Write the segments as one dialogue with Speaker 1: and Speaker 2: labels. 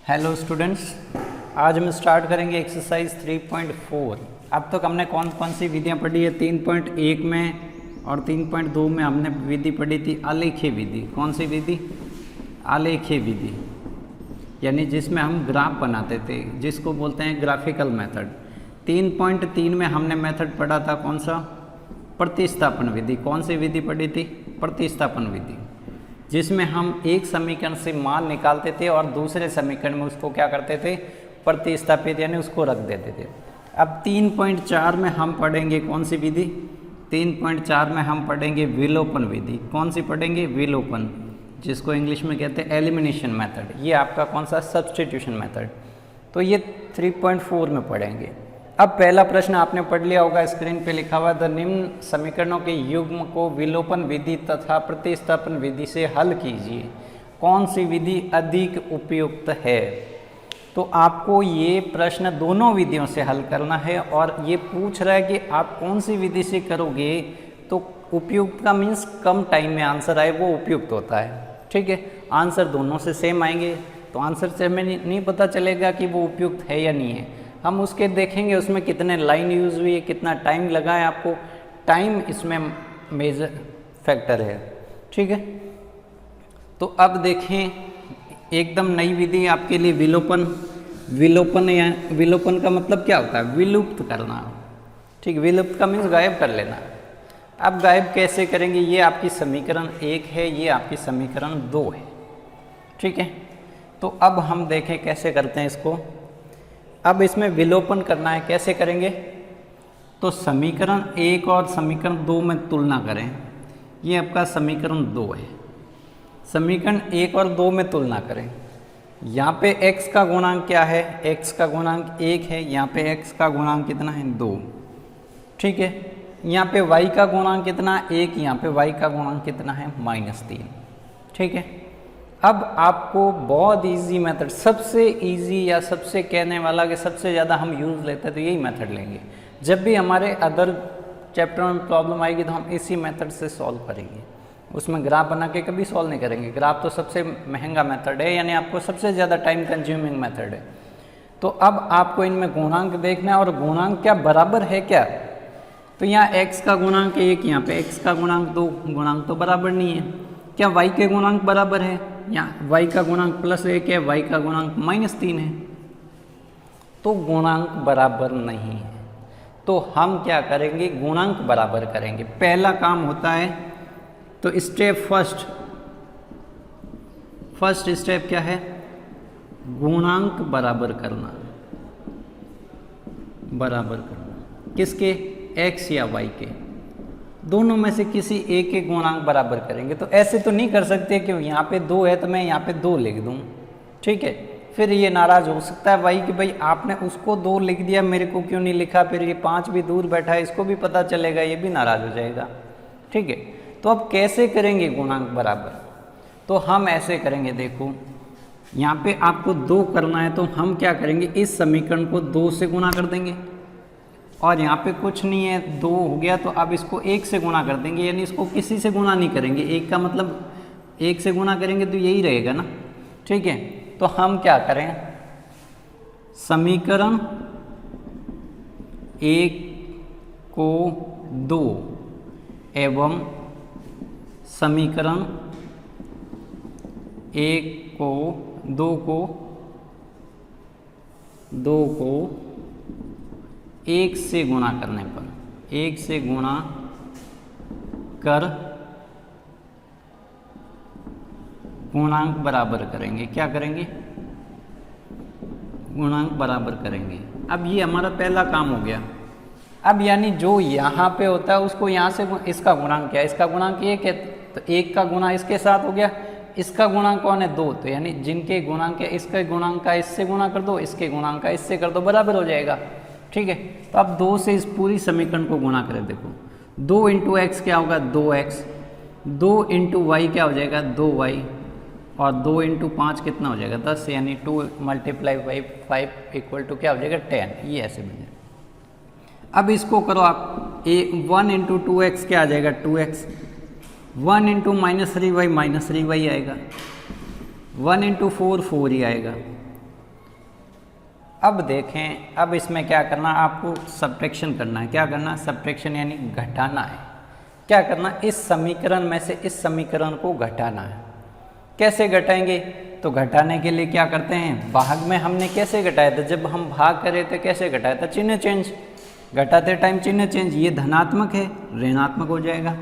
Speaker 1: Hello students, आज हम start करेंगे एक्सरसाइज 3.4। अब तक हमने कौन कौन सी विधियां पढ़ी है? 3.1 में और 3.2 में हमने विधि पढ़ी थी आलेखीय विधि। कौन सी विधि? आलेखीय विधि, यानी जिसमें हम ग्राफ बनाते थे, जिसको बोलते हैं ग्राफिकल मेथड। 3.3 में हमने मेथड पढ़ा था कौन सा? प्रतिस्थापन विधि। कौन सी विधि पढ़ी थी? प्रतिस्थापन विधि, जिसमें हम एक समीकरण से मान निकालते थे और दूसरे समीकरण में उसको क्या करते थे? प्रतिस्थापित, यानी उसको रख देते थे। अब 3.4 में हम पढ़ेंगे कौन सी विधि? 3.4 में हम पढ़ेंगे विलोपन विधि। कौन सी पढ़ेंगे? विलोपन, जिसको इंग्लिश में कहते हैं एलिमिनेशन मेथड। ये आपका कौन सा? Substitution method. तो ये 3.4 में पढ़ेंगे। अब पहला प्रश्न आपने पढ़ लिया होगा, स्क्रीन पे लिखा हुआ, द निम्न समीकरणों के युग्म को विलोपन विधि तथा प्रतिस्थापन विधि से हल कीजिए। कौन सी विधि अधिक उपयुक्त है? तो आपको ये प्रश्न दोनों विधियों से हल करना है और ये पूछ रहा है कि आप कौन सी विधि से करोगे। तो उपयुक्त का मीन्स कम टाइम में आंसर आए, वो उपयुक्त होता है। ठीक है, आंसर दोनों से सेम आएंगे तो आंसर से हमें नहीं पता चलेगा कि वो उपयुक्त है या नहीं है। हम उसके देखेंगे उसमें कितने लाइन यूज़ हुई है, कितना टाइम लगा है। आपको टाइम इसमें मेजर फैक्टर है। ठीक है, तो अब देखें एकदम नई विधि आपके लिए विलोपन। विलोपन या विलोपन का मतलब क्या होता है? विलुप्त करना। ठीक, विलुप्त का मीन्स गायब कर लेना। अब गायब कैसे करेंगे? ये आपकी समीकरण 1 है, ये आपकी समीकरण 2 है। ठीक है, तो अब हम देखें कैसे करते हैं इसको। अब इसमें विलोपन करना है, कैसे करेंगे? तो समीकरण 1 और समीकरण 2 में तुलना करें। ये आपका समीकरण 2 है, समीकरण 1 और 2 में तुलना करें। यहाँ पे x का गुणांक क्या है? x का गुणांक 1 है, यहाँ पे x का गुणांक कितना है? 2। ठीक है, यहाँ पे y का गुणांक कितना? 1, यहाँ पे y का गुणांक कितना है? -3। ठीक है, अब आपको बहुत इजी मेथड, सबसे इजी या सबसे कहने वाला कि सबसे ज़्यादा हम यूज़ लेते हैं, तो यही मेथड लेंगे। जब भी हमारे अदर चैप्टर में प्रॉब्लम आएगी तो हम इसी मेथड से सॉल्व करेंगे। उसमें ग्राफ बना के कभी सॉल्व नहीं करेंगे। ग्राफ तो सबसे महंगा मेथड है, यानी आपको सबसे ज़्यादा टाइम कंज्यूमिंग मेथड है। तो अब आपको इनमें गुणांक देखना है, और गुणांक क्या बराबर है क्या? तो यहाँ x का गुणांक 1, यहाँ पे x का गुणांक 2, गुणांक तो बराबर नहीं है। क्या y के गुणांक बराबर है? यहाँ y का गुणांक +1 है, y का गुणांक -3 है, तो गुणांक बराबर नहीं है। तो हम क्या करेंगे? गुणांक बराबर करेंगे। पहला काम होता है, तो स्टेप फर्स्ट स्टेप क्या है? गुणांक बराबर करना। बराबर करना किसके? x या y के, दोनों में से किसी एक के गुणांक बराबर करेंगे। तो ऐसे तो नहीं कर सकते कि यहाँ पे 2 है तो मैं यहाँ पे 2 लिख दूँ। ठीक है, फिर ये नाराज़ हो सकता है भाई कि भाई आपने उसको 2 लिख दिया, मेरे को क्यों नहीं लिखा? फिर ये 5 भी दूर बैठा है, इसको भी पता चलेगा, ये भी नाराज़ हो जाएगा। ठीक है, तो अब कैसे करेंगे गुणांक बराबर? तो हम ऐसे करेंगे, देखो यहाँ पे आपको 2 करना है, तो हम क्या करेंगे? इस समीकरण को 2 से गुणा कर देंगे, और यहाँ पे कुछ नहीं है, 2 हो गया, तो अब इसको 1 से गुणा कर देंगे, यानी इसको किसी से गुणा नहीं करेंगे। 1 का मतलब 1 से गुणा करेंगे तो यही रहेगा ना। ठीक है, तो हम क्या करें? समीकरण 1 को 2 एवं समीकरण 1 को 2 को 1 से गुणा करने पर, 1 से गुणा कर गुणांक बराबर करेंगे। क्या करेंगे? गुणांक बराबर करेंगे। अब ये हमारा पहला काम हो गया। अब यानी जो यहाँ पे होता है उसको यहाँ से, इसका गुणांक क्या है? इसका गुणांक 1 है, तो 1 का गुणा इसके साथ हो गया। इसका गुणांक कौन है? 2। तो यानी जिनके गुणांक है, इसके गुणांक का इससे गुणा कर दो, इसके गुणांक का इससे कर दो, बराबर हो जाएगा। ठीक है, तो अब 2 से इस पूरी समीकरण को गुणा करें। देखो 2 × x क्या होगा? 2x, 2 × y क्या हो जाएगा? 2y, और 2 × 5 कितना हो जाएगा? 10, यानी 2 × 5 = क्या हो जाएगा? 10। ये ऐसे बन जाएगा। अब इसको करो आप, 1 × 2x क्या आ जाएगा? 2x, 1 × -3y -3y आएगा, 1 × 4 4 ही आएगा, अब देखें, अब इसमें क्या करना, आपको सब्ट्रैक्शन करना है। क्या करना? सब्ट्रैक्शन यानी घटाना है। क्या करना? इस समीकरण में से इस समीकरण को घटाना है। कैसे घटाएंगे? तो घटाने के लिए क्या करते हैं, भाग में हमने कैसे घटाया था, जब हम भाग कर रहे थे कैसे घटाया था, चिन्ह चेंज, घटाते टाइम चिन्ह चेंज। ये धनात्मक है, ऋणात्मक हो जाएगा।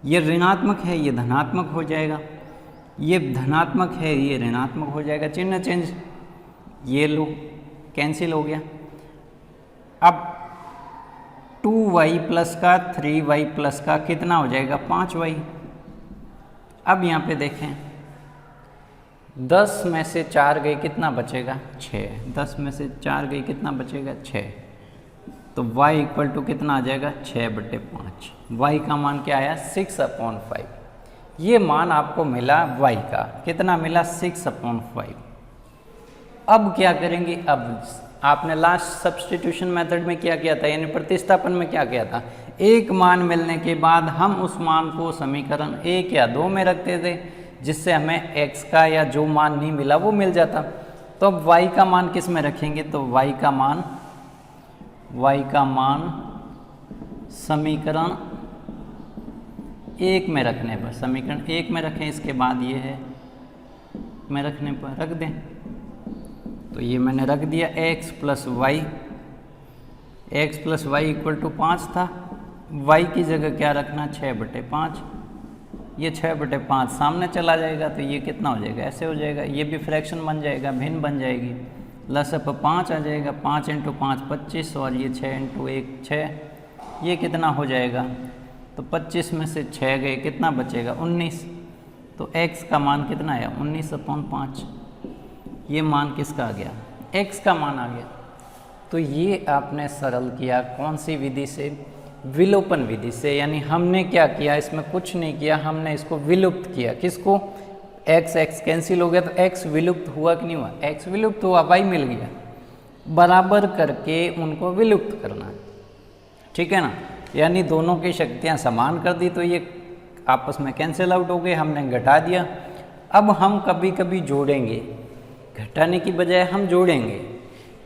Speaker 1: ये ऋणात्मक है, ये धनात्मक हो जाएगा। ये धनात्मक है, ये ऋणात्मक हो जाएगा, चिन्ह चेंज। ये लो, कैंसिल हो गया। अब 2y प्लस का 3y प्लस का कितना हो जाएगा, 5y। अब यहाँ पे देखें, 10 में से 4 गए, कितना बचेगा, 6। 10 में से 4 गए, कितना बचेगा, 6। तो y इक्वल टू कितना आ जाएगा, 6/5। y का मान क्या आया, 6/5। ये मान आपको मिला y का, कितना मिला, 6/5। अब क्या करेंगे, अब आपने लास्ट सब्स्टिट्यूशन मेथड में क्या किया था, यानी प्रतिस्थापन में क्या किया था, एक मान मिलने के बाद हम उस मान को समीकरण 1 या 2 में रखते थे, जिससे हमें x का या जो मान नहीं मिला वो मिल जाता। तो अब y का मान किस में रखेंगे, तो y का मान समीकरण 1 में रखने पर, समीकरण 1 में रखें, इसके बाद ये है में रखने पर रख दें। तो ये मैंने रख दिया, x plus y equal to 5 था। y की जगह क्या रखना, 6/5। ये 6/5 सामने चला जाएगा, तो ये कितना हो जाएगा, ऐसे हो जाएगा। ये भी फ्रैक्शन बन जाएगा, भिन्न बन जाएगी, लसअप 5 आ जाएगा। 5 × 5 25, और ये 6 × 1 6। ये कितना हो जाएगा, तो 25 में से 6 गए, कितना बचेगा, 19। तो x का मान कितना आया, 19/5। ये मान किसका आ गया, x का मान आ गया। तो ये आपने सरल किया कौन सी विधि से, विलोपन विधि से। यानी हमने क्या किया, इसमें कुछ नहीं किया, हमने इसको विलुप्त किया। किसको, x कैंसिल हो गया, तो x विलुप्त हुआ कि नहीं हुआ, x विलुप्त हुआ, y मिल गया। बराबर करके उनको विलुप्त करना, ठीक है ना। यानी दोनों की शक्तियाँ समान कर दी, तो ये आपस में कैंसिल आउट हो गए, हमने घटा दिया। अब हम कभी कभी जोड़ेंगे, घटाने की बजाय हम जोड़ेंगे।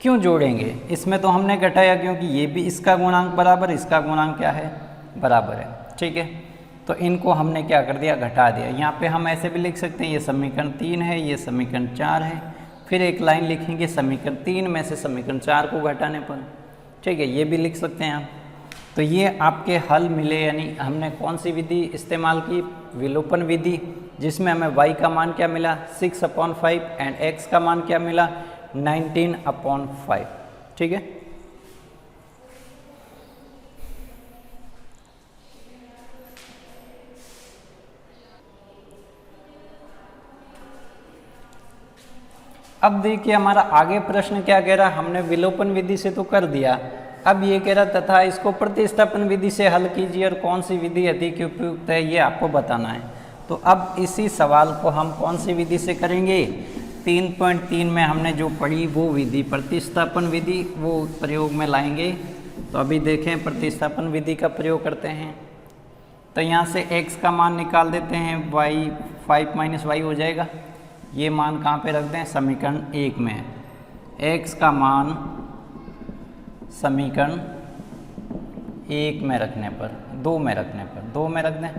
Speaker 1: क्यों जोड़ेंगे, इसमें तो हमने घटाया, क्योंकि ये भी इसका गुणांक बराबर, इसका गुणांक क्या है, बराबर है, ठीक है। तो इनको हमने क्या कर दिया, घटा दिया। यहाँ पे हम ऐसे भी लिख सकते हैं, ये समीकरण 3 है, ये समीकरण 4 है। फिर एक लाइन लिखेंगे समीकरण 3 में से समीकरण 4 को घटाने पर, ठीक है, ये भी लिख सकते हैं आप। तो ये आपके हल मिले, यानी हमने कौन सी विधि इस्तेमाल की, विलोपन विधि, जिसमें हमें y का मान क्या मिला, 6/5, एंड x का मान क्या मिला, 19/5, ठीक है। अब देखिए हमारा आगे प्रश्न क्या कह रहा, हमने विलोपन विधि से तो कर दिया, अब ये कह रहा तथा इसको प्रतिस्थापन विधि से हल कीजिए, और कौन सी विधि अधिक उपयुक्त है ये आपको बताना है। तो अब इसी सवाल को हम कौन सी विधि से करेंगे, 3.3 में हमने जो पढ़ी वो विधि, प्रतिस्थापन विधि, वो प्रयोग में लाएंगे। तो अभी देखें, प्रतिस्थापन विधि का प्रयोग करते हैं। तो यहाँ से x का मान निकाल देते हैं, y 5 - y हो जाएगा। ये मान कहाँ पे रख दें, समीकरण 1 में। x का मान समीकरण 1 में रखने पर, 2 में रखने पर, 2 में रख दें,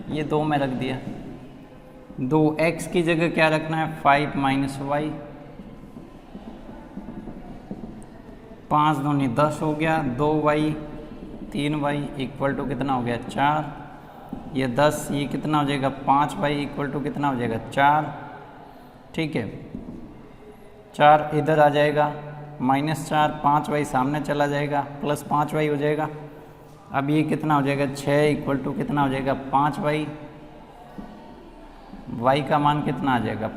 Speaker 1: ये 2 में रख दिया। 2x की जगह क्या रखना है, 5 - y, 5 दूनी 10 हो गया, 2y 3y इक्वल टू कितना हो गया, 4। ये 10, ये कितना हो जाएगा, 5y इक्वल टू कितना हो जाएगा, 4, ठीक है। 4 इधर आ जाएगा, -4, 5y सामने चला जाएगा, प्लस 5y हो जाएगा। अब ये कितना हो जाएगा, 6 इक्वल टू कितना हो जाएगा, 5y। y का मान कितना आ जाएगा,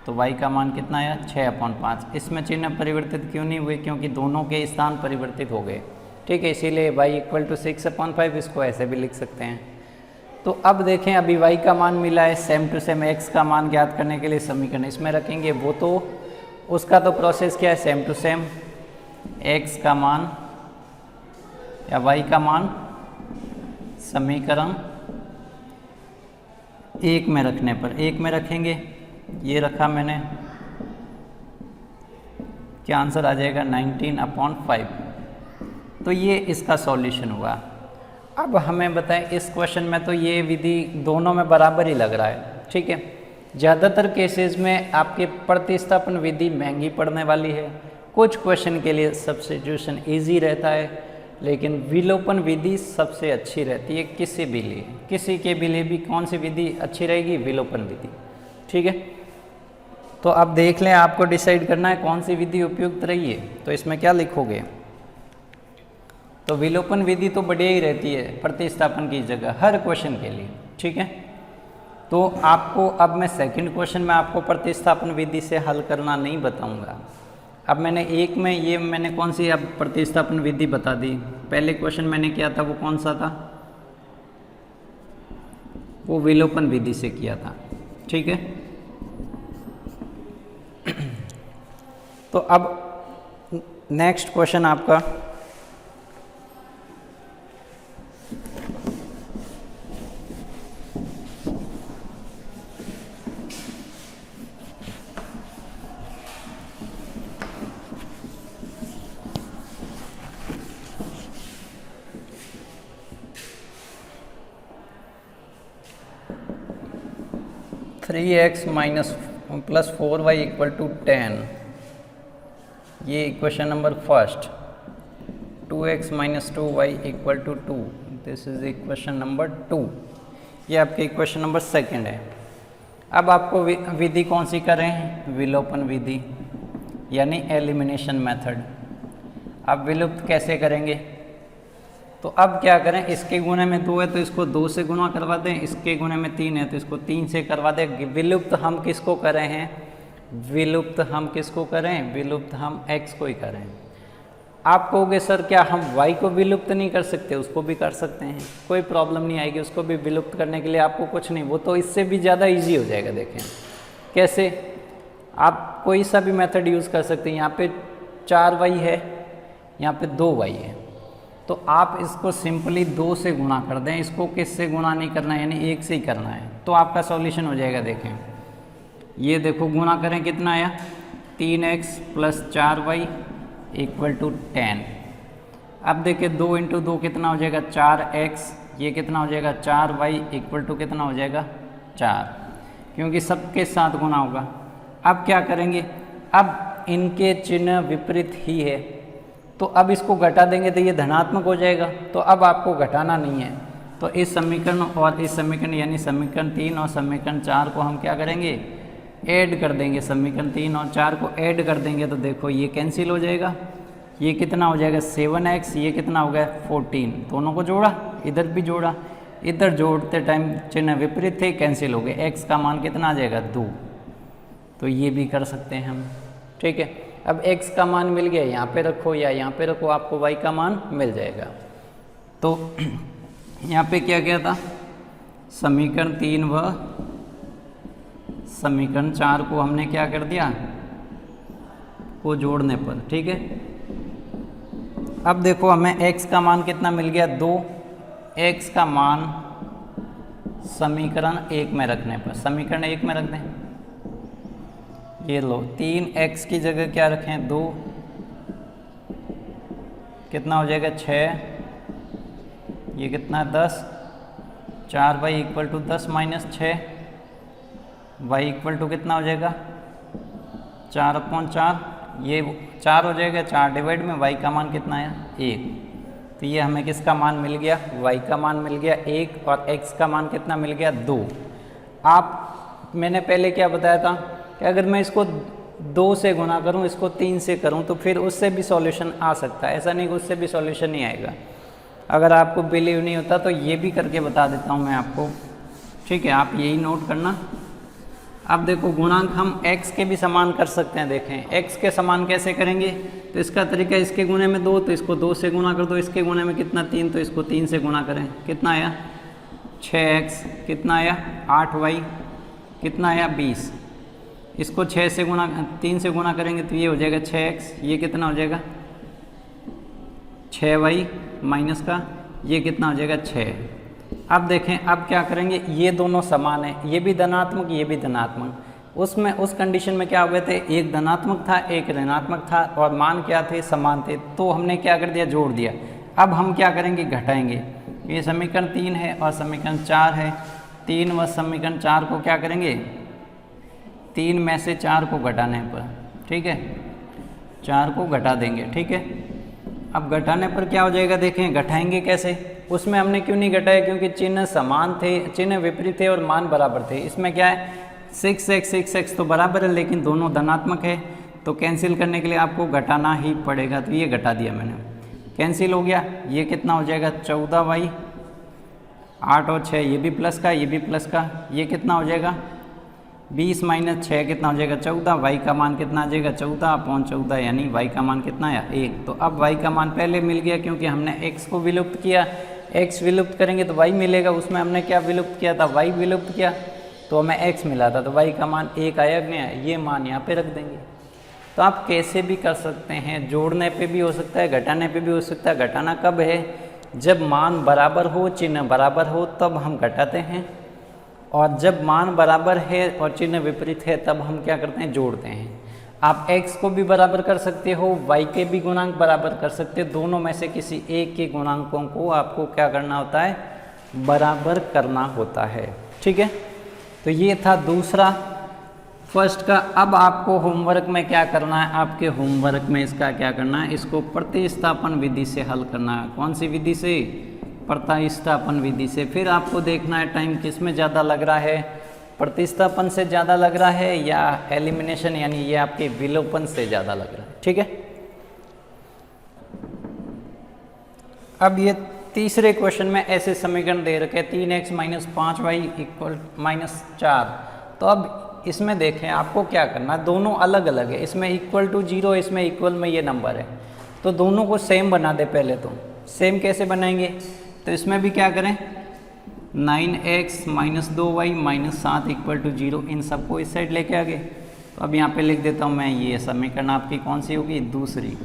Speaker 1: तो y का मान कितना आया, 6/5। इसमें चिन्ह परिवर्तित क्यों नहीं हुए, क्योंकि दोनों के स्थान परिवर्तित हो गए, ठीक है, इसीलिए y इक्वल टू 6/5, इसको ऐसे भी लिख सकते हैं। तो अब देखें, अभी y का मान मिला है, सेम टू सेम x का मान ज्ञात करने के लिए समीकरण इसमें रखेंगे। वो तो उसका तो प्रोसेस क्या है, सेम टू सेम, x का मान या y का मान समीकरण 1 में रखने पर, 1 में रखेंगे। ये रखा मैंने, क्या आंसर आ जाएगा 19/5। तो ये इसका सॉल्यूशन हुआ। अब हमें बताएं इस क्वेश्चन में तो ये विधि दोनों में बराबर ही लग रहा है, ठीक है। ज़्यादातर केसेस में आपके प्रतिस्थापन विधि महंगी पड़ने वाली है, कुछ क्वेश्चन के लिए सब्स्टिट्यूशन इजी रहता है, लेकिन विलोपन विधि सबसे अच्छी रहती है किसी भी लिए। किसी के भी लिए भी कौन सी विधि अच्छी रहेगी? विलोपन विधि, ठीक है। तो अब देख लें, आपको डिसाइड करना है कौन सी विधि उपयुक्त रही है। तो इसमें क्या लिखोगे? तो विलोपन विधि तो बढ़िया ही रहती है प्रतिस्थापन की जगह हर क्वेश्चन के लिए, ठीक है। तो आपको अब मैं सेकंड क्वेश्चन में आपको प्रतिस्थापन विधि से हल करना नहीं बताऊंगा। अब मैंने एक में ये मैंने कौन सी अब प्रतिस्थापन विधि बता दी। पहले क्वेश्चन मैंने किया था वो कौन सा था? वो विलोपन विधि से किया था, ठीक है। तो अब नेक्स्ट क्वेश्चन आपका (3x + 4y = 10). ये equation number first. 2x - 2y = 2। This is equation number 2। ये आपके इक्वेशन नंबर सेकंड है। अब आपको विधि कौन सी करें? विलोपन विधि, यानी एलिमिनेशन मेथड। अब विलुप्त कैसे करेंगे? तो अब क्या करें, इसके गुणे में 2 है तो इसको 2 से गुणा करवा दें, इसके गुणे में 3 है तो इसको 3 से करवा दें। विलुप्त हम किसको कर रहे हैं? विलुप्त हम किसको करें? विलुप्त हम x को ही करें। आप कहोगे सर क्या हम y को विलुप्त नहीं कर सकते? उसको भी कर सकते हैं, कोई प्रॉब्लम नहीं आएगी। उसको भी विलुप्त करने के लिए आपको कुछ नहीं, वो तो इससे भी ज़्यादा ईजी हो जाएगा। देखें कैसे, आप कोई सा भी मेथड यूज़ कर सकते हैं। यहाँ पे 4y है, यहाँ पे 2y है, तो आप इसको सिंपली 2 से गुणा कर दें। इसको किस से गुणा नहीं करना है, यानी 1 से ही करना है, तो आपका सॉल्यूशन हो जाएगा। देखें ये देखो, गुणा करें कितना आया? 3x + 4y = 10। अब देखिए 2 × 2 कितना हो जाएगा? 4x। ये कितना हो जाएगा? 4y = कितना हो जाएगा? 4, क्योंकि सबके साथ गुणा होगा। अब क्या करेंगे? अब इनके चिन्ह विपरीत ही है, तो अब इसको घटा देंगे तो ये धनात्मक हो जाएगा। तो अब आपको घटाना नहीं है, तो इस समीकरण और इस समीकरण यानी समीकरण 3 और समीकरण 4 को हम क्या करेंगे? ऐड कर देंगे। समीकरण 3 और 4 को ऐड कर देंगे तो देखो ये कैंसिल हो जाएगा। ये कितना हो जाएगा? 7x। ये कितना हो गया? 14। दोनों को जोड़ा, इधर भी जोड़ा, इधर जोड़ते टाइम चिन्ह विपरीत थे, कैंसिल हो गए। x का मान कितना आ जाएगा? 2। तो ये भी कर सकते हैं हम, ठीक है। अब x का मान मिल गया, यहाँ पे रखो या यहाँ पे रखो, आपको y का मान मिल जाएगा। तो यहाँ पे क्या क्या था? समीकरण 3 व समीकरण 4 को हमने क्या कर दिया? को जोड़ने पर, ठीक है। अब देखो हमें x का मान कितना मिल गया? 2। x का मान समीकरण 1 में रखने पर, समीकरण 1 में रख दें। ये लो, 3x की जगह क्या रखें? 2। कितना हो जाएगा? 6। ये कितना है? 10। 4y = 10 - 6। y = कितना हो जाएगा? 4/4। ये 4 हो जाएगा, 4 डिवाइड में y का मान कितना है? 1। तो ये हमें किसका मान मिल गया? y का मान मिल गया 1, और x का मान कितना मिल गया? 2। मैंने पहले क्या बताया था कि अगर मैं इसको 2 से गुणा करूं, इसको 3 से करूं, तो फिर उससे भी सॉल्यूशन आ सकता है। ऐसा नहीं कि उससे भी सॉल्यूशन नहीं आएगा। अगर आपको बिलीव नहीं होता तो ये भी करके बता देता हूं मैं आपको, ठीक है। आप यही नोट करना। अब देखो गुणांक हम x के भी समान कर सकते हैं। देखें x के समान कैसे करेंगे? तो इसका तरीका, इसके गुणे में 2 तो इसको 2 से गुणा कर दो, इसके गुणे में कितना? 3 तो इसको 3 से गुणा करें। कितना आया? 6x। कितना आया? 8y। कितना आया? 20। इसको 6 से गुणा 3 से गुणा करेंगे तो ये हो जाएगा 6x। ये कितना हो जाएगा? 6y माइनस का ये कितना हो जाएगा? 6। अब देखें, अब क्या करेंगे? ये दोनों समान है, ये भी धनात्मक, ये भी धनात्मक। उसमें उस कंडीशन में क्या हुए थे, एक धनात्मक था एक ऋणात्मक था और मान क्या थे, समान थे, तो हमने क्या कर दिया, जोड़ दिया। अब हम क्या करेंगे, घटाएंगे। ये समीकरण 3 है और समीकरण 4 है। 3 व समीकरण 4 को क्या करेंगे, 3 में से 4 को घटाने पर, ठीक है, 4 को घटा देंगे, ठीक है। अब घटाने पर क्या हो जाएगा, देखें घटाएंगे कैसे, उसमें हमने क्यों नहीं घटाया, क्योंकि चिन्ह समान थे, चिन्ह विपरीत थे और मान बराबर थे। इसमें क्या है, 6x तो बराबर है लेकिन दोनों धनात्मक है, तो कैंसिल करने के लिए आपको घटाना ही पड़ेगा। तो ये घटा दिया मैंने, कैंसिल हो गया। ये कितना हो जाएगा, 14y, 8 और 6 ये भी प्लस का, ये भी प्लस का, ये कितना हो जाएगा, 20 माइनस 6 कितना हो जाएगा, 14। वाई का मान कितना आ जाएगा, 14/14, यानी वाई का मान कितना आया, 1। तो अब वाई का मान पहले मिल गया क्योंकि हमने x को विलुप्त किया, x विलुप्त करेंगे तो y मिलेगा। उसमें हमने क्या विलुप्त किया था, y विलुप्त किया तो हमें x मिला था, तो y का मान 1 आया कि नहीं आया, ये मान यहाँ पे रख देंगे। तो आप कैसे भी कर सकते हैं, जोड़ने पे भी हो सकता है, घटाने पे भी हो सकता है। घटाना कब है, जब मान बराबर हो, चिन्ह बराबर हो, तब हम घटाते हैं, और जब मान बराबर है और चिन्ह विपरीत है तब हम क्या करते हैं, जोड़ते हैं। आप x को भी बराबर कर सकते हो, y के भी गुणांक बराबर कर सकते हो, दोनों में से किसी एक के गुणांकों को आपको क्या करना होता है, बराबर करना होता है, ठीक है। तो ये था दूसरा फर्स्ट का। अब आपको होमवर्क में क्या करना है, आपके होमवर्क में इसका क्या करना है, इसको प्रतिस्थापन विधि से हल करना है। कौन सी विधि से, प्रतिस्थापन विधि से। फिर आपको देखना है टाइम किस में ज़्यादा लग रहा है, प्रतिस्थापन से ज़्यादा लग रहा है या एलिमिनेशन यानी ये आपके विलोपन से ज़्यादा लग रहा है, ठीक है। अब ये तीसरे क्वेश्चन में ऐसे समीकरण दे रखे 3x - 5y = -4। तो अब इसमें देखें आपको क्या करना, दोनों अलग अलग है, इसमें =0, इसमें इक्वल में ये नंबर है, तो दोनों को सेम बना दे। पहले तो सेम कैसे बनाएंगे, तो इसमें भी क्या करें, 9x - 2y - 7 = 0, इन सबको इस साइड लेके आ गए। तो अब यहाँ पे लिख देता हूँ मैं, ये समीकरण आपकी कौन सी होगी, दूसरी।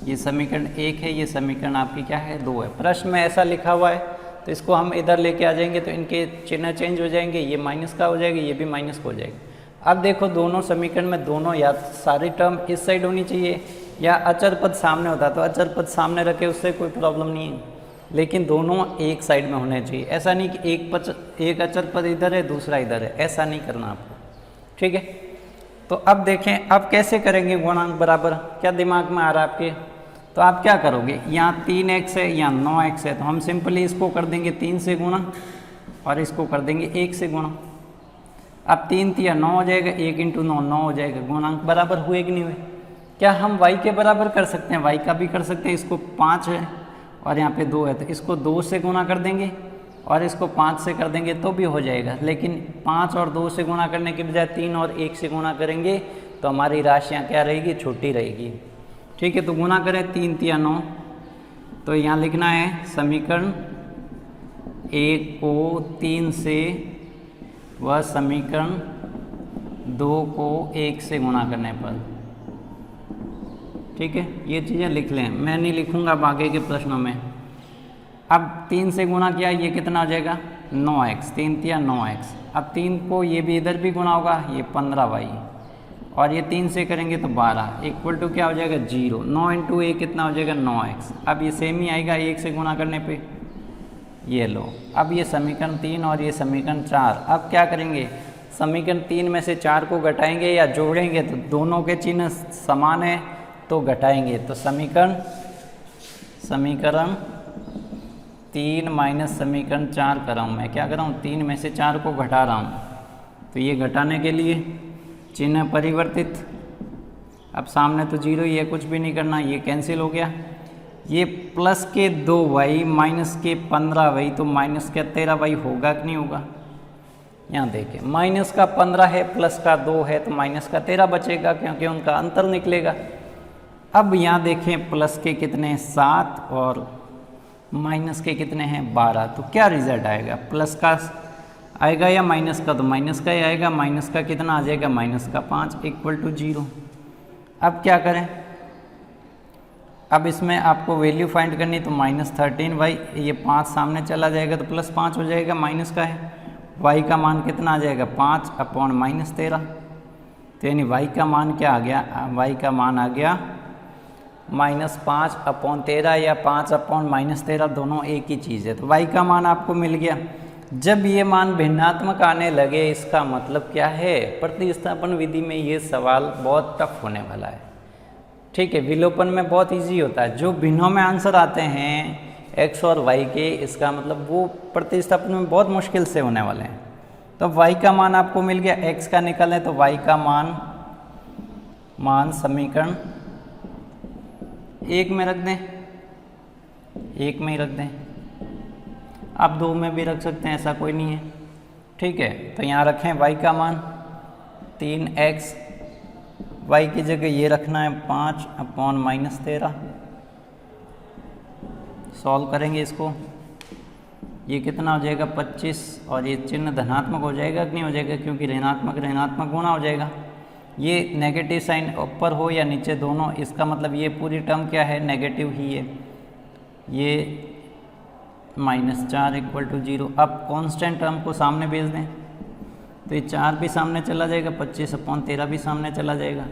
Speaker 1: ये समीकरण 1 है, ये समीकरण आपकी क्या है, 2 है। प्रश्न में ऐसा लिखा हुआ है तो इसको हम इधर लेके आ जाएंगे तो इनके चिन्ह चेंज हो जाएंगे, ये माइनस का हो जाएगा, ये भी माइनस का हो जाएगा। अब देखो दोनों समीकरण में दोनों या सारी टर्म इस साइड होनी चाहिए या अचर पद सामने होता तो अचर पद सामने रखे, उससे कोई प्रॉब्लम नहीं है, लेकिन दोनों एक साइड में होने चाहिए। ऐसा नहीं कि एक अचर पद इधर है दूसरा इधर है, ऐसा नहीं करना आपको, ठीक है। तो अब देखें अब कैसे करेंगे गुणांक बराबर, क्या दिमाग में आ रहा है आपके। तो आप क्या करोगे, यहाँ 3x है यहाँ 9x है, तो हम सिंपली इसको कर देंगे 3 से गुणा और इसको कर देंगे 1 से गुणा। अब 3 × 9 हो जाएगा, 1 × 9 9 हो जाएगा। गुणांक बराबर हुए कि नहीं हुए। क्या हम y के बराबर कर सकते हैं, y का भी कर सकते हैं। इसको 5 है और यहाँ पे 2 है, तो इसको 2 से गुणा कर देंगे और इसको 5 से कर देंगे तो भी हो जाएगा। लेकिन 5 और 2 से गुणा करने के बजाय 3 और 1 से गुणा करेंगे तो हमारी राशियाँ क्या रहेगी, छोटी रहेगी, ठीक है। तो गुणा करें 3 × 9, तो यहाँ लिखना है समीकरण 1 को 3 से व समीकरण 2 को 1 से गुणा करने पर, ठीक है। ये चीज़ें लिख लें, मैं नहीं लिखूँगा अब आगे के प्रश्नों में। अब 3 से गुणा किया, ये कितना हो जाएगा 9x, 3 × 9x। अब 3 को ये भी इधर भी गुणा होगा, ये 15y और ये 3 से करेंगे तो 12 इक्वल टू क्या हो जाएगा 0। 9 × 1 कितना हो जाएगा 9x। अब ये सेम ही आएगा 1 से गुणा करने पे, ये लो। अब ये समीकरण 3 और ये समीकरण 4। अब क्या करेंगे, समीकरण 3 में से 4 को घटाएंगे या जोड़ेंगे, तो दोनों के चिन्ह समान है तो घटाएंगे। तो समीकरण 3 माइनस समीकरण 4 कर रहा हूँ मैं, क्या कर रहा हूँ 3 में से 4 को घटा रहा हूँ। तो ये घटाने के लिए चिन्ह परिवर्तित, अब सामने तो 0 ही है, कुछ भी नहीं करना, ये कैंसिल हो गया। ये प्लस के 2y माइनस के 15y, तो माइनस का 13y होगा कि नहीं होगा। यहाँ देखें माइनस का 15 है प्लस का 2 है, तो माइनस का 13 बचेगा क्योंकि उनका अंतर निकलेगा। अब यहाँ देखें प्लस के कितने हैं 7 और माइनस के कितने हैं 12, तो क्या रिजल्ट आएगा, प्लस का आएगा या माइनस का, तो माइनस का ही आएगा। माइनस का कितना आ जाएगा, माइनस का 5 इक्वल टू 0। अब क्या करें, अब इसमें आपको वैल्यू फाइंड करनी, तो -13y, ये 5 सामने चला जाएगा तो +5 हो जाएगा, माइनस का है। y का मान कितना आ जाएगा 5/-13, तो यानी y का मान क्या आ गया, y का मान आ गया -5/13 या 5/-13, दोनों एक ही चीज़ है। तो y का मान आपको मिल गया। जब ये मान भिन्नात्मक आने लगे, इसका मतलब क्या है, प्रतिस्थापन विधि में ये सवाल बहुत टफ होने वाला है। ठीक है, विलोपन में बहुत इजी होता है, जो भिन्नों में आंसर आते हैं x और y के, इसका मतलब वो प्रतिस्थापन में बहुत मुश्किल से होने वाले हैं। तो y का मान आपको मिल गया, x का निकालें तो y का मान समीकरण 1 में रख दें, 1 में ही रख दें। आप 2 में भी रख सकते हैं, ऐसा कोई नहीं है। ठीक है, तो यहाँ रखें y का मान 3x, y की जगह ये रखना है 5/-13। सॉल्व करेंगे इसको, ये कितना हो जाएगा 25, और ये चिन्ह धनात्मक हो जाएगा कि नहीं हो जाएगा, क्योंकि ऋणात्मक गुणा हो जाएगा। ये नेगेटिव साइन ऊपर हो या नीचे दोनों, इसका मतलब ये पूरी टर्म क्या है, नेगेटिव ही है। ये -4 = 0। अब कांस्टेंट टर्म को सामने भेज दें तो ये 4 भी सामने चला जाएगा, 25/13 भी सामने चला जाएगा।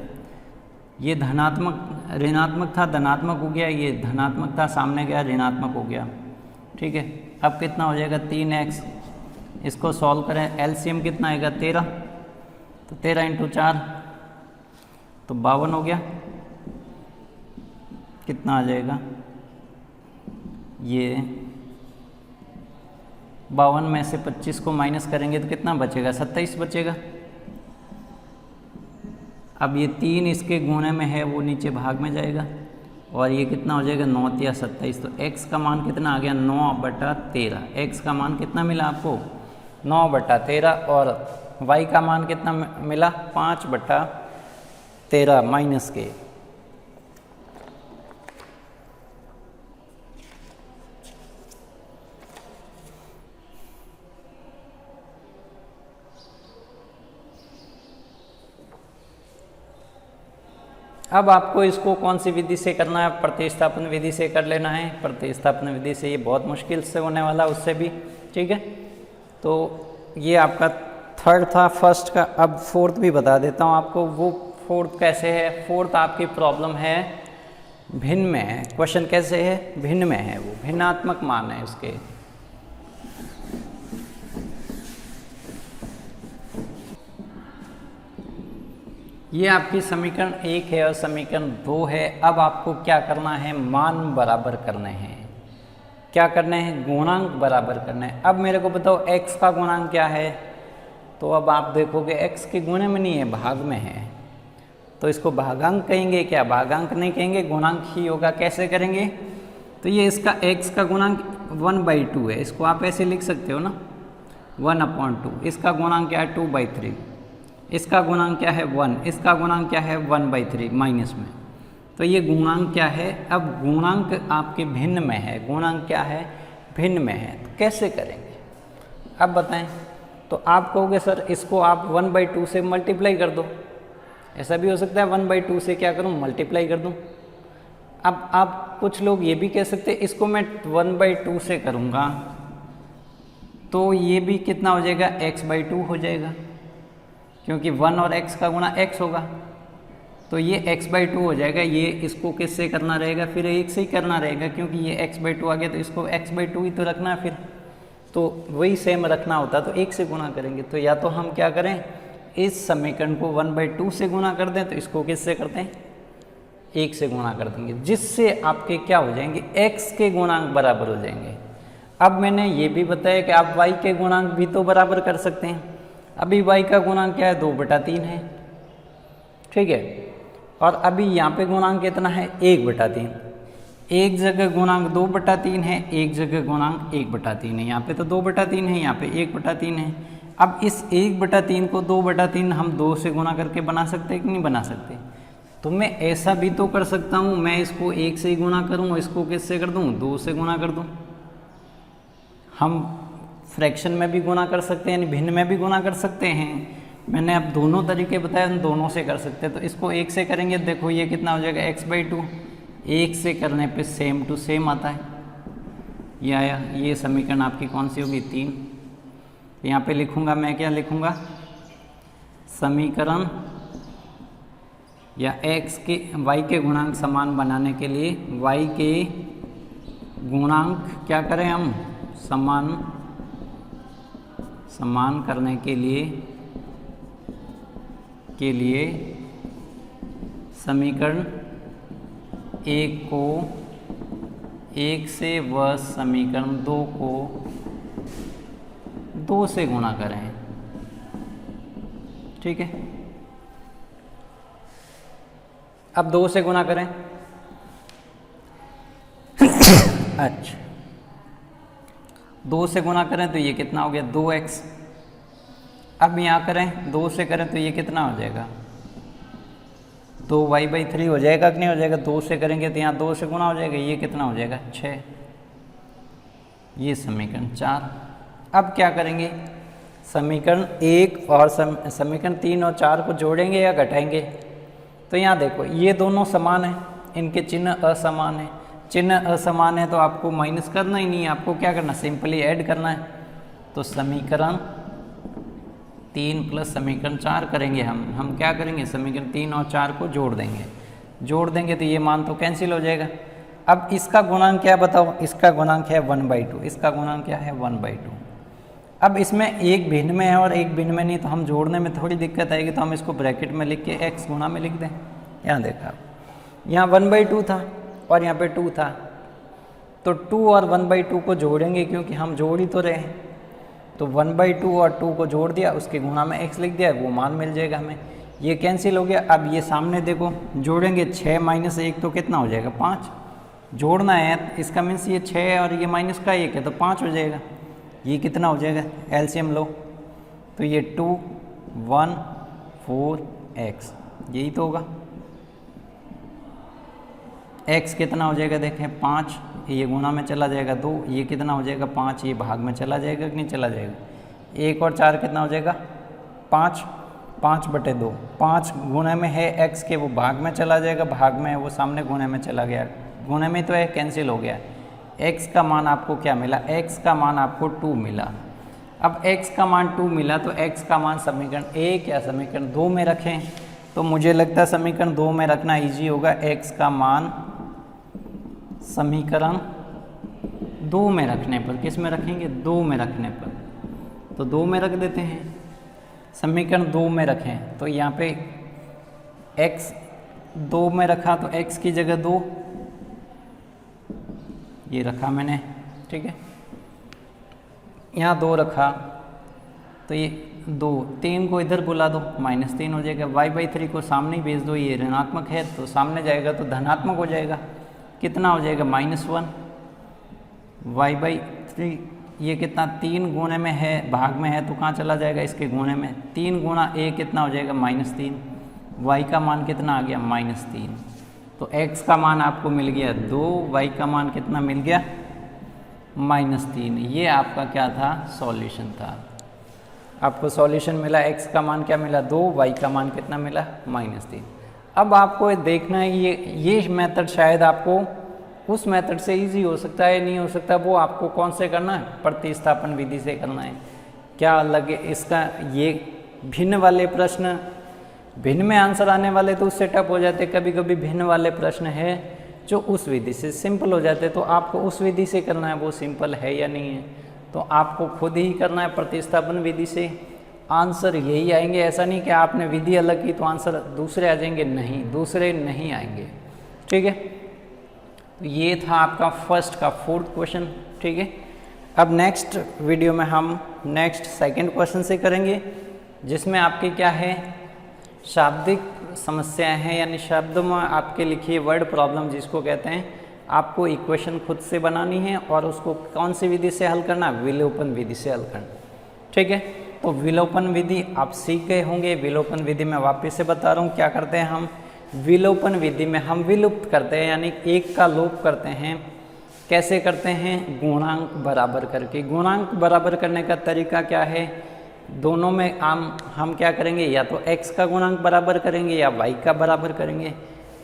Speaker 1: ये ऋणात्मक था, धनात्मक हो गया, ये धनात्मक था, सामने गया, ऋणात्मक हो गया। ठीक है, अब कितना हो जाएगा 3x। इसको सॉल्व करें, एलसीएम कितना आएगा 13, तो 13 × 4 तो 52 हो गया। कितना आ जाएगा, ये 52 में से 25 को माइनस करेंगे तो कितना बचेगा, 27 बचेगा। अब ये 3 इसके गुणे में है, वो नीचे भाग में जाएगा, और ये कितना हो जाएगा 9 या 27। तो x का मान कितना आ गया 9/13। x का मान कितना मिला आपको 9/13, और y का मान कितना मिला 5/13 माइनस के। अब आपको इसको कौन सी विधि से करना है, प्रतिस्थापन विधि से कर लेना है। प्रतिस्थापन विधि से ये बहुत मुश्किल से होने वाला, उससे भी। ठीक है, तो ये आपका थर्ड था फर्स्ट का। अब फोर्थ भी बता देता हूँ आपको, वो फोर्थ कैसे है। फोर्थ आपकी प्रॉब्लम है भिन्न में है। क्वेश्चन कैसे है, भिन्न में है, वो भिन्नात्मक मान है उसके। ये आपकी समीकरण 1 है और समीकरण 2 है। अब आपको क्या करना है, मान बराबर करने हैं। क्या करने हैं, गुणांक बराबर करने हैं। अब मेरे को बताओ x का गुणांक क्या है, तो अब आप देखोगे x के गुणे में नहीं है, भाग में है, तो इसको भागांक कहेंगे क्या, भागांक नहीं कहेंगे, गुणांक ही होगा। कैसे करेंगे, तो ये इसका x का गुणांक 1/2 है, इसको आप ऐसे लिख सकते हो ना 1/2। इसका गुणांक क्या है 2/3, इसका गुणांक क्या है 1, इसका गुणांक क्या है 1/3 माइनस में। तो ये गुणांक क्या है, अब गुणांक आपके भिन्न में है। गुणांक क्या है, भिन्न में है। तो कैसे करेंगे, अब बताएं। तो आप कहोगे सर इसको आप 1/2 से मल्टीप्लाई कर दो। ऐसा भी हो सकता है 1/2 से क्या करूं, मल्टीप्लाई कर दूं। अब आप कुछ लोग ये भी कह सकते हैं इसको मैं 1/2 से करूंगा तो ये भी कितना हो जाएगा, x/2 हो जाएगा, क्योंकि 1 और x का गुणा x होगा, तो ये x/2 हो जाएगा। ये इसको किससे करना रहेगा, फिर 1 से ही करना रहेगा, क्योंकि ये x/2 आ गया तो इसको x/2 ही तो रखना है फिर। तो वही सेम रखना होता तो 1 से गुणा करेंगे। तो या तो हम क्या करें, इस समीकरण को 1/2 से गुणा कर दें, तो इसको किससे करते हैं, 1 से गुणा कर देंगे, जिससे आपके क्या हो जाएंगे, x के गुणांक बराबर हो जाएंगे। अब मैंने ये भी बताया कि आप y के गुणांक भी तो बराबर कर सकते हैं। अभी y का गुणांक क्या है 2/3 है, ठीक है, और अभी यहाँ पे गुणांक कितना है 1/3। एक जगह गुणांक 2/3 है, एक जगह गुणांक 1/3 है। यहाँ पे तो 2/3 है, यहाँ पे 1/3 है। अब इस 1/3 को 2/3 हम 2 से गुणा करके बना सकते हैं कि नहीं बना सकते। तो मैं ऐसा भी तो कर सकता हूँ, मैं इसको 1 से ही गुणा करूँ, इसको किससे कर दूँ, 2 से गुणा कर दूँ। हम फ्रैक्शन में भी गुणा कर सकते हैं, यानी भिन्न में भी गुणा कर सकते हैं। मैंने अब दोनों तरीके बताए, उन दोनों से कर सकते हैं। तो इसको 1 से करेंगे, देखो ये कितना हो जाएगा x/2। 1 से करने पे सेम टू सेम आता है, ये आया। ये समीकरण आपकी कौन सी होगी, 3। यहाँ पे लिखूँगा मैं, क्या लिखूँगा, समीकरण या x के y के गुणांक समान बनाने के लिए y के गुणांक क्या करें हम समान करने के लिए समीकरण 1 को 1 से व समीकरण 2 को 2 से गुणा करें। ठीक है, अब 2 से गुणा करें। अच्छा, 2 से गुणा करें तो ये कितना हो गया 2x। अब यहाँ करें 2 से करें तो ये कितना हो जाएगा 2y/3 हो जाएगा कि नहीं हो जाएगा। 2 से करेंगे तो यहाँ 2 से गुणा हो जाएगा, ये कितना हो जाएगा 6। ये समीकरण 4। अब क्या करेंगे समीकरण 1 और समीकरण 3 और 4 को जोड़ेंगे या घटाएंगे। तो यहाँ देखो ये दोनों समान हैं, इनके चिन्ह असमान है। चिन्ह असमान है तो आपको माइनस करना ही नहीं है, आपको क्या करना सिंपली ऐड करना है। तो समीकरण 3 प्लस समीकरण 4 करेंगे हम क्या करेंगे समीकरण 3 और 4 को जोड़ देंगे तो ये मान तो कैंसिल हो जाएगा। अब इसका गुणांक क्या बताओ, इसका गुणांक है 1/2, इसका गुणांक क्या है 1/2। अब इसमें एक भिन्न में है और एक भिन्न में नहीं, तो हम जोड़ने में थोड़ी दिक्कत आएगी, तो हम इसको ब्रैकेट में लिख के x गुणा में लिख दें। यहाँ देखा यहाँ 1/2 था और यहाँ पे 2 था, तो 2 और 1/2 को जोड़ेंगे क्योंकि हम जोड़ ही तो रहे हैं। तो 1/2 और 2 को जोड़ दिया, उसके गुणा में x लिख दिया, वो मान मिल जाएगा हमें। ये कैंसिल हो गया। अब ये सामने देखो जोड़ेंगे 6 - 1 तो कितना हो जाएगा 5। जोड़ना है इसका मीन्स ये 6 और ये माइनस का 1 है तो 5 हो जाएगा। ये कितना हो जाएगा एलसीएम लो, तो ये 2 1 4x यही तो होगा। x कितना हो जाएगा देखें 5, ये गुणा में चला जाएगा 2, ये कितना हो जाएगा 5, ये भाग में चला जाएगा कि नहीं चला जाएगा। 1 और 4 कितना हो जाएगा 5, 5/2। 5 गुणे में है x के, वो भाग में चला जाएगा, भाग में है वो सामने गुणे में चला गया, गुणे में तो है कैंसिल हो गया। x का मान आपको क्या मिला, x का मान आपको 2 मिला। अब x का मान 2 मिला तो x का मान समीकरण 1 या समीकरण 2 में रखें, तो मुझे लगता है समीकरण 2 में रखना इजी होगा। x का मान समीकरण 2 में रखने पर, किस में रखेंगे 2 में रखने पर, तो 2 में रख देते हैं। समीकरण 2 में रखें तो यहाँ पे x 2 में रखा तो x की जगह 2 ये रखा मैंने, ठीक है। यहाँ 2 रखा तो ये 2, 3 को इधर बुला दो -3 हो जाएगा। y/3 को सामने ही भेज दो, ये ऋणात्मक है तो सामने जाएगा तो धनात्मक हो जाएगा। कितना हो जाएगा -1 y/3। ये कितना 3 गुणे में है, भाग में है तो कहाँ चला जाएगा इसके गुणे में। 3 गुणा a कितना हो जाएगा -3। y का मान कितना आ गया -3। तो x का मान आपको मिल गया 2, y का मान कितना मिल गया -3। ये आपका क्या था सॉल्यूशन था। आपको सॉल्यूशन मिला, x का मान क्या मिला 2, y का मान कितना मिला -3। अब आपको देखना है ये मेथड शायद आपको उस मेथड से इजी हो सकता है, नहीं हो सकता, वो आपको कौन से करना है प्रतिस्थापन विधि से करना है। क्या अलग है इसका, ये भिन्न वाले प्रश्न भिन्न में आंसर आने वाले तो उससे टफ हो जाते, कभी कभी भिन्न वाले प्रश्न है जो उस विधि से सिंपल हो जाते, तो आपको उस विधि से करना है वो सिंपल है या नहीं है, तो आपको खुद ही करना है प्रतिस्थापन विधि से। आंसर यही आएंगे, ऐसा नहीं कि आपने विधि अलग की तो आंसर दूसरे आ जाएंगे, नहीं, दूसरे नहीं आएंगे, ठीक है। तो ये था आपका फर्स्ट का 4th क्वेश्चन, ठीक है। अब नेक्स्ट वीडियो में हम नेक्स्ट 2nd क्वेश्चन से करेंगे, जिसमें आपके क्या है शाब्दिक समस्याएं हैं, यानी शब्दों में आपके लिखिए वर्ड प्रॉब्लम जिसको कहते हैं। आपको इक्वेशन खुद से बनानी है और उसको कौन सी विधि से हल करना, विलोपन विधि से हल करना, ठीक है। तो विलोपन विधि आप सीख गए होंगे। विलोपन विधि में वापस से बता रहा हूँ क्या करते हैं हम। विलोपन विधि में हम विलुप्त करते हैं, यानी एक का लोप करते हैं। कैसे करते हैं, गुणांक बराबर करके। गुणांक बराबर करने का तरीका क्या है, दोनों में हम क्या करेंगे, या तो x का गुणांक बराबर करेंगे या y का बराबर करेंगे।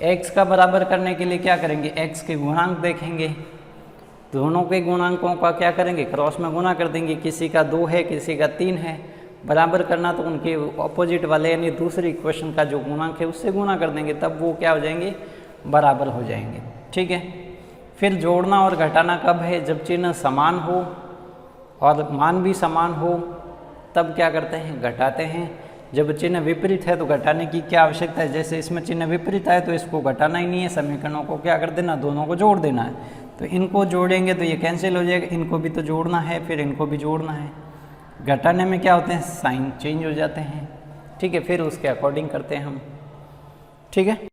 Speaker 1: x का बराबर करने के लिए क्या करेंगे, x के गुणांक देखेंगे, दोनों के गुणांकों का क्या करेंगे क्रॉस में गुणा कर देंगे। किसी का 2 है, किसी का 3 है, बराबर करना तो उनके अपोजिट वाले यानी दूसरी इक्वेशन का जो गुणांक है उससे गुणा कर देंगे, तब वो क्या हो जाएंगे, बराबर हो जाएंगे। ठीक है। फिर जोड़ना और घटाना कब है, जब चिन्ह समान हो और मान भी समान हो, तब क्या करते हैं, घटाते हैं। जब चिन्ह विपरीत है तो घटाने की क्या आवश्यकता है, जैसे इसमें चिन्ह विपरीत है तो इसको घटाना ही नहीं है, समीकरणों को क्या कर देना, दोनों को जोड़ देना है। तो इनको जोड़ेंगे तो ये कैंसिल हो जाएगा, इनको भी तो जोड़ना है, फिर इनको भी जोड़ना है। घटाने में क्या होते हैं, साइन चेंज हो जाते हैं। ठीक है, फिर उसके अकॉर्डिंग करते हैं हम। ठीक है।